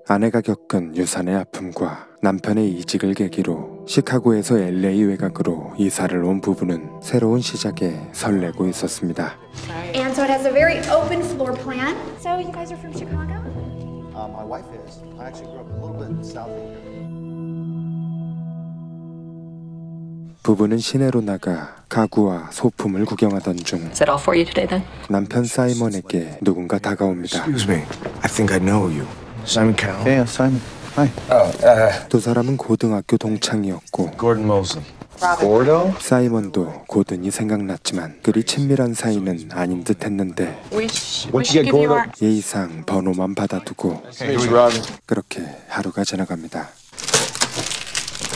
아내가 겪은 유산의 아픔과 남편의 이직을 계기로 시카고에서 LA 외곽으로 이사를 온 부부는 새로운 시작에 설레고 있었습니다. And so it has a very open floor plan. So you guys are from Chicago? My wife is. I actually grew up a little bit south of here. 부부는 시내로 나가 가구와 소품을 구경하던 중 Is that all for you today then? 남편 사이먼에게 누군가 다가옵니다. Excuse me. I think I know you. Simon Cowell. Yeah, Simon. Hi. 두 사람은 고등학교 동창이었고 Gordon Mosley. Gordo? 사이먼도 고든이 생각났지만 그리 친밀한 사이는 아닌 듯 했는데 What'd you get, Gordo? 예의상 번호만 받아두고 Hey, Robin. 그렇게 하루가 지나갑니다.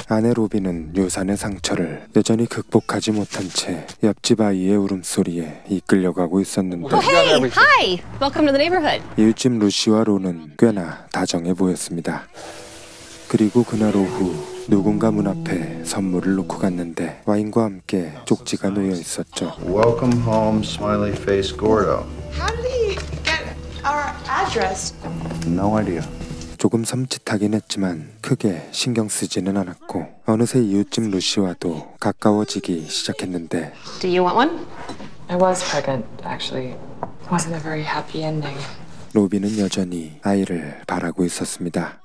아내 로비는 유산의 상처를 여전히 극복하지 못한 채 옆집 아이의 울음소리에 이끌려가고 있었는데 Hey, hi. Welcome to the neighborhood. 이웃집 루시와 론은 꽤나 다정해 보였습니다. 그리고 그날 오후 누군가 문 앞에 선물을 놓고 갔는데 와인과 함께 쪽지가 놓여 있었죠. Welcome home, smiley face Gordo. How did he get our address? No idea. 조금 섬찟하긴 했지만 크게 신경 쓰지는 않았고 어느새 이웃집 루시와도 가까워지기 시작했는데 Do you want one? I was pregnant, actually. It wasn't a very happy ending. 로비는 여전히 아이를 바라고 있었습니다.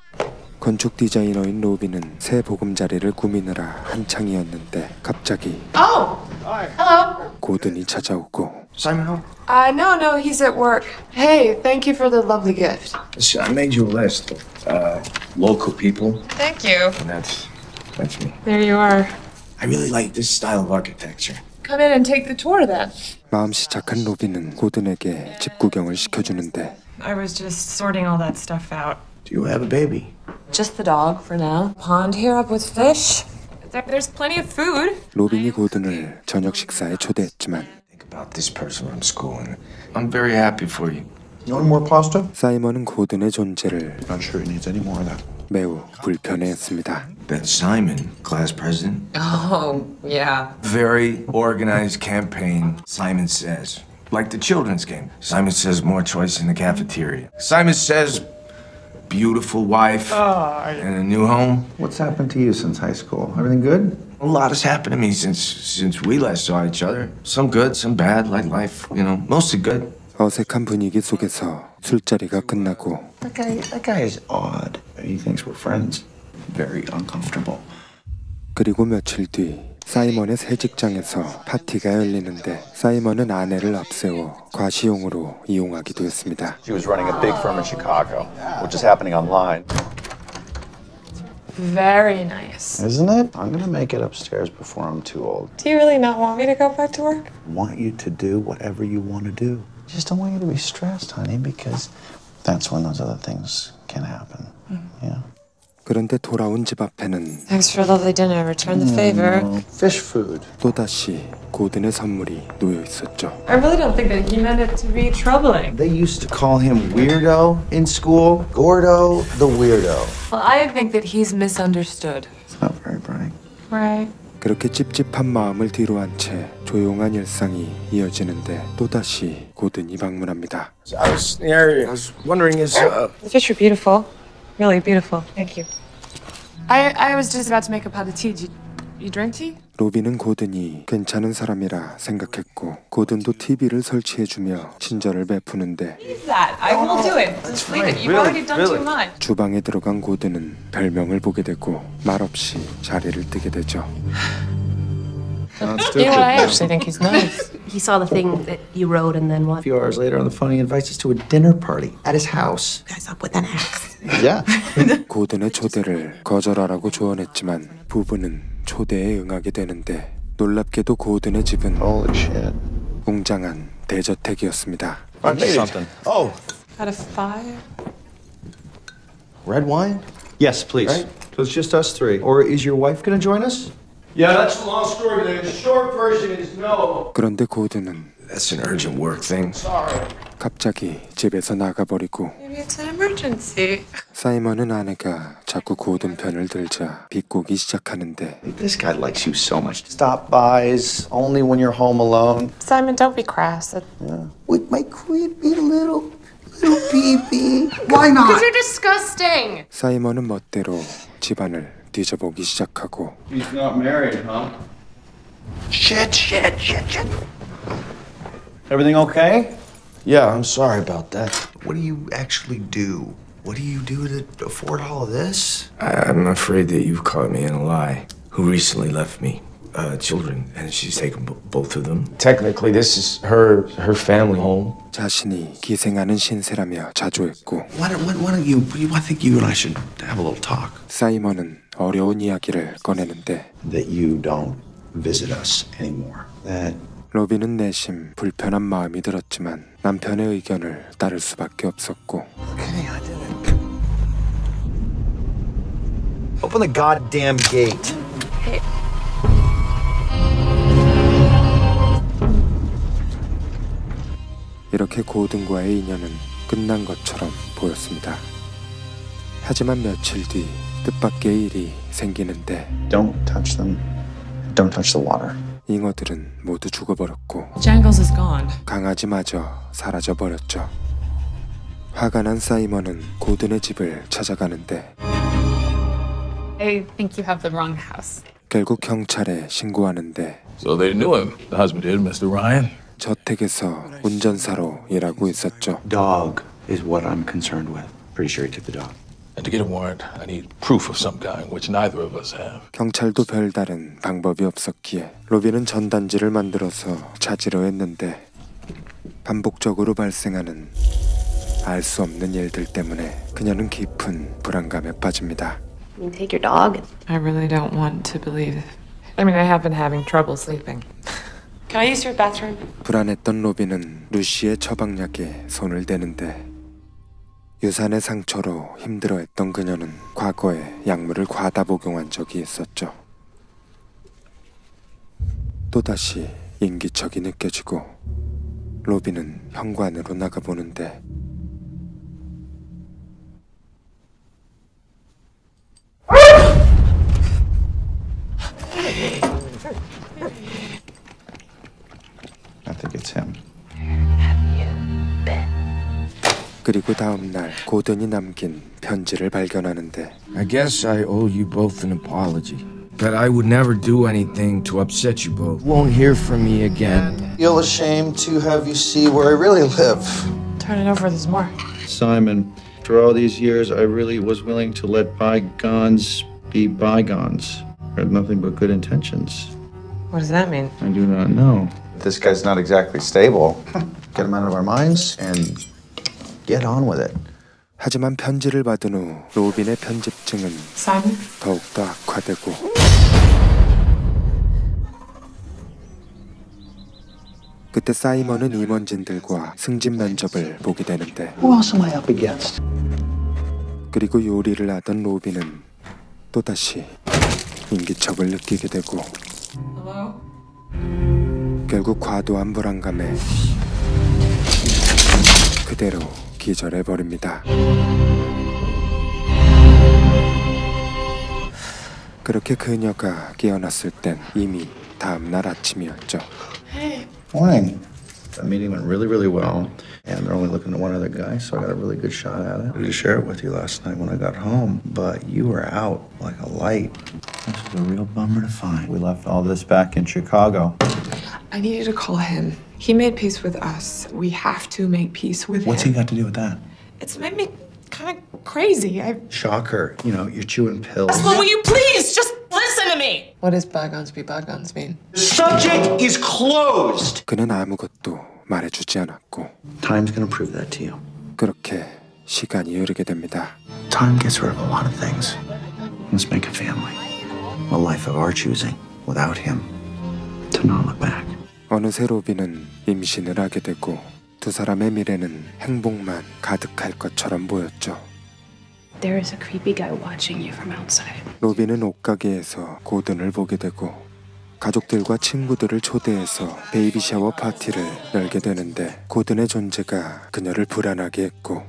건축 디자이너인 로비는 새 보금자리를 꾸미느라 한창이었는데 갑자기 Oh, hello. 고든이 찾아오고 Simon home? No, he's at work. Hey, thank you for the lovely gift. Listen, I made you a list of local people, Thank you. and that's me. There you are. I really like this style of architecture. Come in and take the tour then. 마음씨 착한 로비는 고든에게 집 구경을 시켜주는데 I was just sorting all that stuff out. Do you have a baby? Just the dog for now. Pond here up with fish. There's plenty of food. 로빈이 고든을 저녁 식사에 초대했지만 Think about this person from school, and I'm very happy for you. You want more pasta? 사이먼은 고든의 존재를 Not sure he needs any more of that. 매우 불편해했습니다. That Simon, class president, Oh, yeah. very organized campaign, Simon says. Like the children's game. Simon says more choice in the cafeteria. Simon says beautiful wife and a new home. What's happened to you since high school? Everything good? A lot has happened to me since we last saw each other. Some good, some bad, like life, mostly good. 어색한 분위기 속에서 술자리가 끝나고 That guy is odd. He thinks we're friends. Very uncomfortable. 그리고 며칠 뒤 사이먼의 새 직장에서 파티가 열리는데 사이먼은 아내를 앞세워 과시용으로 이용하기도 했습니다. She was running a big firm in Chicago, which is happening online. Very nice. Isn't it? I'm gonna make it upstairs before I'm too old. Do you really not want me to go back to work? I want you to do whatever you want to do. Just don't want you to be stressed, honey, because that's when those other things can happen. Yeah. 그런데 돌아온 집 앞에는 Thanks for a lovely dinner. Return the favor. Fish food. 또다시 고든의 선물이 놓여 있었죠. I really don't think that he meant it to be troubling. They used to call him Weirdo in school. Gordo the Weirdo. Well, I think that he's misunderstood. It's not very bright. Right. 그렇게 찝찝한 마음을 뒤로한 채 조용한 일상이 이어지는데 또다시 고든이 방문합니다. I was in the area. I was wondering, The fish are beautiful. Really beautiful. Thank you. I was just about to make a pot of tea. Do you drink tea? 로비는 고든이 괜찮은 사람이라 생각했고 고든도 TV를 설치해주며 친절을 베푸는데 That. I will do it. Just leave it. You've already done too much. 주방에 들어간 고든은 별명을 보게 되고 말없이 자리를 뜨게 되죠. You know, I actually think he's nice. He saw the thing that you wrote and then what? A few hours later on the phone, he invites us to a dinner party at his house. Guys up with an axe. Yeah. 고든의 초대를 거절하라고 조언했지만 부부는 초대에 응하게 되는데 놀랍게도 고든의 집은 Holy shit. 웅장한 대저택이었습니다. I made something. Oh, Out of 5? red wine? Yes, please. Right? So it's just us three. Or is your wife going to join us? Yeah, that's a long story. The short version is no. 그런데 고든은 that's an urgent work thing. Sorry. 갑자기 집에서 나가버리고 Maybe it's an emergency. 사이먼은 아내가 자꾸 고든 편을 들자 비꼬기 시작하는데 This guy likes you so much. Stop bys only when you're home alone. Simon, don't be crass. Yeah. We might be a little Baby, why not? Because you're disgusting. 사이먼은 멋대로 집안을 뒤져보기 시작하고 He's not married, huh? Shit. Everything okay? Yeah, I'm sorry about that. What do you actually do? What do you do to afford all of this? I'm afraid that you've caught me in a lie. Who recently left me children, and she's taken both of them. Technically, this is her family home. 자신이 기생하는 신세라며 자조했고 Why don't you? I think you and I should have a little talk. 사이먼은 어려운 이야기를 꺼내는데 That you don't visit us anymore. That 로빈은 내심 불편한 마음이 들었지만 남편의 의견을 따를 수밖에 없었고 okay, I did it. Open the goddamn gate. 이렇게 고든과의 인연은 끝난 것처럼 보였습니다. 하지만 며칠 뒤 뜻밖의 일이 생기는데 Don't touch them. Don't touch the water. 잉어들은 모두 죽어버렸고 Jangles is gone. 강아지마저 사라져버렸죠. 화가 난 사이먼은 고든의 집을 찾아가는데 I think you have the wrong house. 결국 경찰에 신고하는데 So they knew him. The husband did, Mr. Ryan. 저택에서 운전사로 일하고 있었죠. Dog is what I'm concerned with. Pretty sure he took the dog. And to get a warrant, I need proof of some kind, which neither of us have. 경찰도 별다른 방법이 없었기에 로빈은 전단지를 만들어서 찾으려 했는데 반복적으로 발생하는 알 수 없는 일들 때문에 그녀는 깊은 불안감에 빠집니다. You take your dog. I really don't want to believe it. I mean, I have been having trouble sleeping. Can I use your bathroom? 불안했던 로빈은 루시의 처방약에 손을 대는데 유산의 상처로 힘들어했던 그녀는 과거에 약물을 과다 복용한 적이 있었죠. 또다시 인기척이 느껴지고 로빈은 현관으로 나가보는데 I think it's him. 그리고 다음 날 고든이 남긴 편지를 발견하는데 I guess I owe you both an apology. But I would never do anything to upset you both. Won't hear from me again. Feel ashamed to have you see where I really live. Turn it over, there's more. Simon, after all these years, I really was willing to let bygones be bygones. I had nothing but good intentions. What does that mean? I do not know. This guy's not exactly stable. Get him out of our minds and get on with it. 하지만 편지를 받은 후 로빈의 편집증은 Simon? 더욱더 악화되고 그때 사이먼은 임원진들과 승진 면접을 보게 되는데 Who else am I up against? 그리고 요리를 하던 로빈은 또다시 인기척을 느끼게 되고 Hello? 결국 과도한 불안감에 그대로 기절해버립니다. 그렇게 그녀가 깨어났을 땐 이미 다음날 아침이었죠. Morning. The meeting went really, really well. And they're only looking at one other guy, so I got a really good shot at it. I wanted to share it with you last night when I got home, but you were out like a light. This is a real bummer to find. We left all this back in Chicago. I need you to call him. He made peace with us. We have to make peace with What's he him. got to do with that? It's made me kind of crazy. Shocker. You know, you're chewing pills. Well, will you please just listen to me? What does bygones be bygones mean? The subject is closed. 그는 아무것도 말해주지 않았고 Time's gonna prove that to you. 그렇게 시간이 흐르게 됩니다. Time gets rid of a lot of things. Let's make a family. A life of our choosing. Without him. To not look back. 어느새 로빈은 임신을 하게 되고 두 사람의 미래는 행복만 가득할 것처럼 보였죠. There is a creepy guy watching you from outside. 로빈은 옷가게에서 고든을 보게 되고 가족들과 친구들을 초대해서 베이비 샤워 파티를 열게 되는데 고든의 존재가 그녀를 불안하게 했고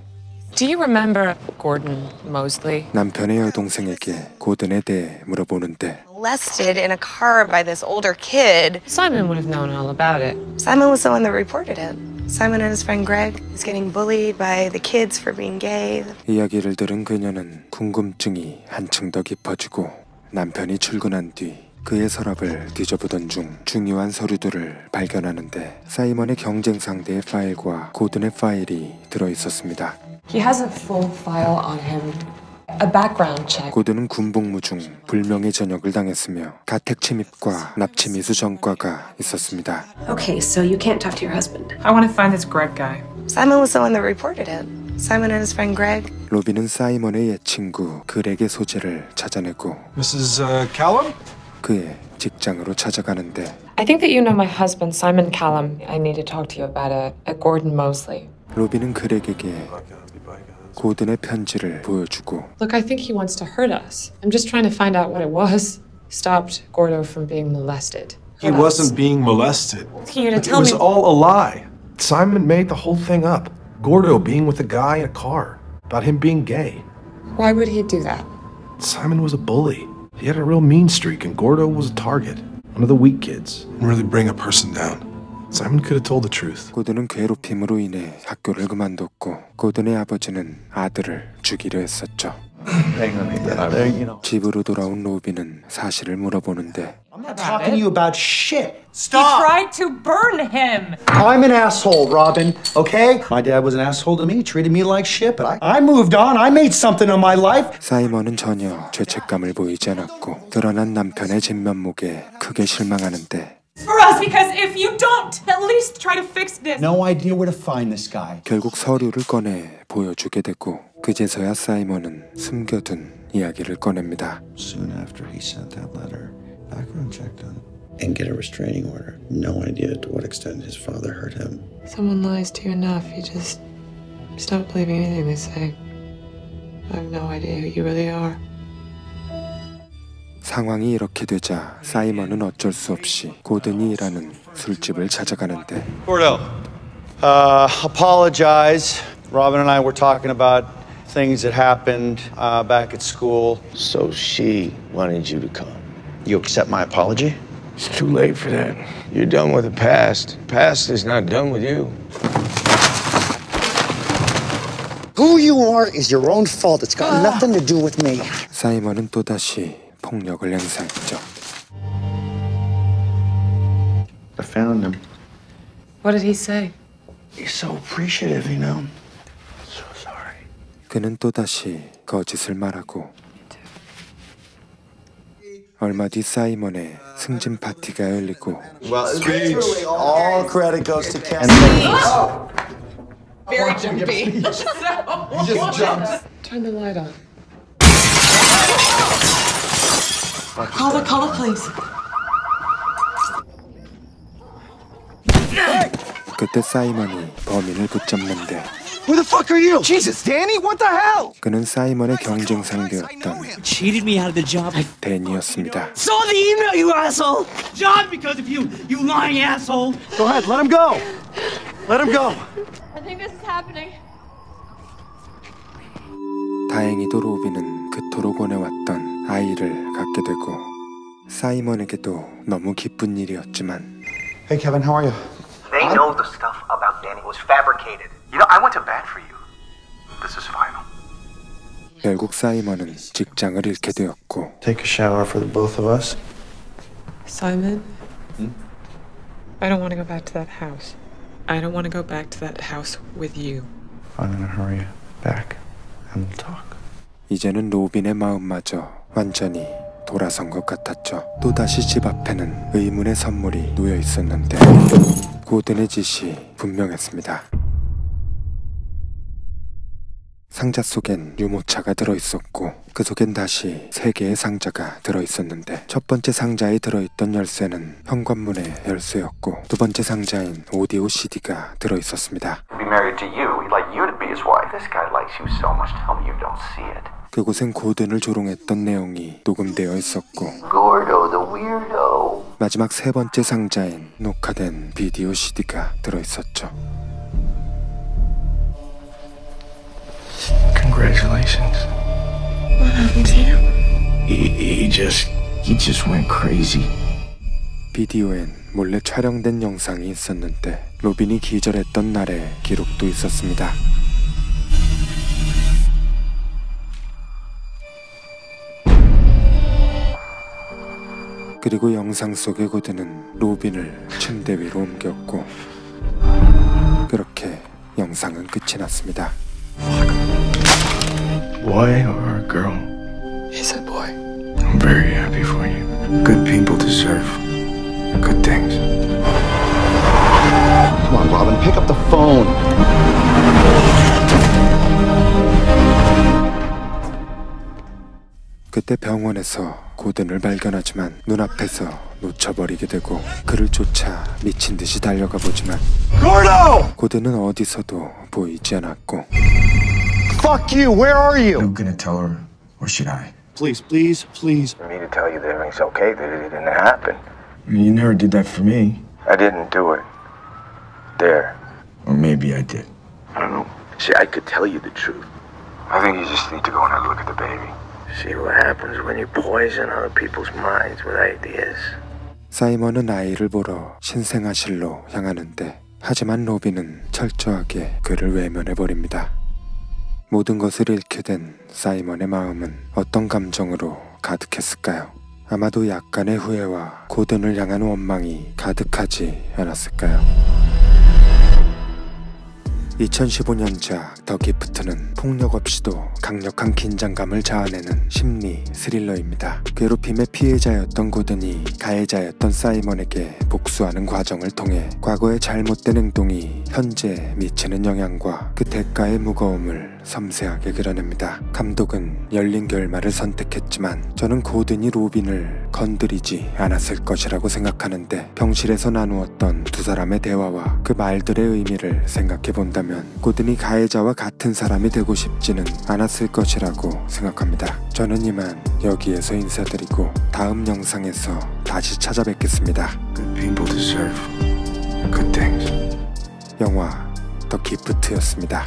Do you remember Gordon Mosley? 남편의 여동생에게 고든에 대해 물어보는데 Molested in a car by this older kid. Simon would have known all about it. Simon was the one that reported it. Simon and his friend Greg is getting bullied by the kids for being gay. 이야기를 들은 그녀는 궁금증이 한층 더 깊어지고 남편이 출근한 뒤 그의 서랍을 뒤져보던 중 중요한 서류들을 발견하는데 사이먼의 경쟁 상대의 파일과 고든의 파일이 들어있었습니다. He has a full file on him. A background check. 고든은 군복무 중 불명예 전역을 당했으며 가택 침입과 납치 미수 전과가 있었습니다. Okay, so you can't talk to your husband. I want to find this Greg guy. Simon was the one that reported him. Simon and his friend Greg. 로빈은 사이먼의 옛 친구 그렉의 소재를 찾아내고 Mrs. Callum? 그의 직장으로 찾아가는데 I think that you know my husband, Simon Callum. I need to talk to you about it. Gordon Mosley. 로빈은 그렉에게 고든의 편지를 보여주고 Look, I think he wants to hurt us. I'm just trying to find out what it was. Stopped Gordo from being molested. He wasn't being molested. Can you It tell was me? all a lie. Simon made the whole thing up. Gordo being with a guy in a car. About him being gay. Why would he do that? Simon was a bully. He had a real mean streak, and Gordo was a target. One of the weak kids. And really bring a person down. Simon could have told the truth. 고든은 괴롭힘으로 인해 학교를 그만뒀고 고든의 아버지는 아들을 죽이려 했었죠. 집으로 돌아온 로빈은 사실을 물어보는데 I'm not talking to you about shit. Stop! He tried to burn him! I'm an asshole, Robin, okay? My dad was an asshole to me, treated me like shit, but I moved on. I made something of my life. 사이먼은 전혀 죄책감을 보이지 않았고 드러난 남편의 진면목에 크게 실망하는데 For us, because if you don't, at least try to fix this. No idea where to find this guy. 결국 서류를 꺼내 보여주게 되고 그제서야 사이먼은 숨겨둔 이야기를 꺼냅니다. Soon after he sent that letter, background check done. And get a restraining order. No idea to what extent his father hurt him. Someone lies to you enough, you just stop believing anything they say. I have no idea who you really are. 상황이 이렇게 되자 사이먼은 어쩔 수 없이 고든이 일하는 술집을 찾아가는데 Gordo, apologize. Robin and I were talking about things that happened back at school. So she wanted you to come. You accept my apology? It's too late for that. You're done with the past. Past is not done with you. Who you are is your own fault. It's got nothing to do with me. 사이먼은 또다시 폭력을 행사했죠. I found him. What did he say? He's so appreciative, you know. So sorry. 그는 또다시 거짓을 말하고 얼마 뒤 사이먼의 승진 파티가 열리고 Well, all credit goes to Ken. Very jumpy. You just jumped. Turn the light on. Call the police. 그때 사이먼이 범인을 붙잡는데 Who the fuck are you? Jesus, Danny, what the hell? 그는 사이먼의 경쟁 상대였던 Cheated me out of the job. 댄이었습니다. Saw the email, you asshole! Job because of you, you lying asshole! Go ahead, let him go. Let him go. I think this is happening. 다행히도 로빈은 그토록 원해왔던 아이를 갖게 되고 사이먼에게도 너무 기쁜 일이었지만 Hey, Kevin, how are you? They know the stuff about Danny was fabricated. You know, I went to bat for you. This is final. 결국 사이먼은 직장을 잃게 되었고 Take a shower for the both of us. Simon? I don't want to go back to that house. I don't want to go back to that house with you. I'm gonna hurry you back and we'll talk. 이제는 로빈의 마음마저 완전히 돌아선 것 같았죠. 또다시 집 앞에는 의문의 선물이 놓여 있었는데 고든의 짓이 분명했습니다. 상자 속엔 유모차가 들어있었고 그 속엔 다시 3개의 상자가 들어있었는데 첫 번째 상자에 들어있던 열쇠는 현관문의 열쇠였고 두 번째 상자인 오디오 CD가 들어있었습니다. To be married to you, he'd like you to be his wife. This guy likes you so much. Tell me you don't see it. 그곳엔 고든을 조롱했던 내용이 녹음되어 있었고 Gordo, the weirdo. 마지막 3번째 상자인 녹화된 비디오 CD가 들어있었죠. Congratulations. What happened to you? He just went crazy. 비디오엔 몰래 촬영된 영상이 있었는데 로빈이 기절했던 날의 기록도 있었습니다. 그리고 영상 속의 고든은 로빈을 침대 위로 옮겼고 그렇게 영상은 끝이 났습니다. Boy or girl? He said boy. I'm very happy for you. Good people deserve good things. Come on, Robin, pick up the phone. 그때 병원에서 고든을 발견하지만 눈앞에서 놓쳐버리게 되고 그를 쫓아 미친 듯이 달려가 보지만 고든은 어디서도 보이지 않았고 Fuck you, where are you? I'm gonna tell her, or should I? Please, please, please. For me to tell you that everything's okay, that it didn't happen. You never did that for me. I didn't do it. There. Or maybe I did. I don't know. See, I could tell you the truth. I think you just need to go and have a look at the baby. See what happens when you poison other people's minds with ideas. 사이먼은 아이를 보러 신생아실로 향하는데 하지만 로빈은 철저하게 그를 외면해버립니다. 모든 것을 잃게 된 사이먼의 마음은 어떤 감정으로 가득했을까요? 아마도 약간의 후회와 고든을 향한 원망이 가득하지 않았을까요? 2015년작 더 기프트는 폭력 없이도 강력한 긴장감을 자아내는 심리 스릴러입니다. 괴롭힘의 피해자였던 고든이 가해자였던 사이먼에게 복수하는 과정을 통해 과거의 잘못된 행동이 현재에 미치는 영향과 그 대가의 무거움을 섬세하게 그려냅니다. 감독은 열린 결말을 선택했지만 저는 고든이 로빈을 건드리지 않았을 것이라고 생각하는데 병실에서 나누었던 두 사람의 대화와 그 말들의 의미를 생각해본다면 고든이 가해자와 같은 사람이 되고 싶지는 않았을 것이라고 생각합니다. 저는 이만 여기에서 인사드리고 다음 영상에서 다시 찾아뵙겠습니다. Good people deserve good things. 영화 더 기프트였습니다.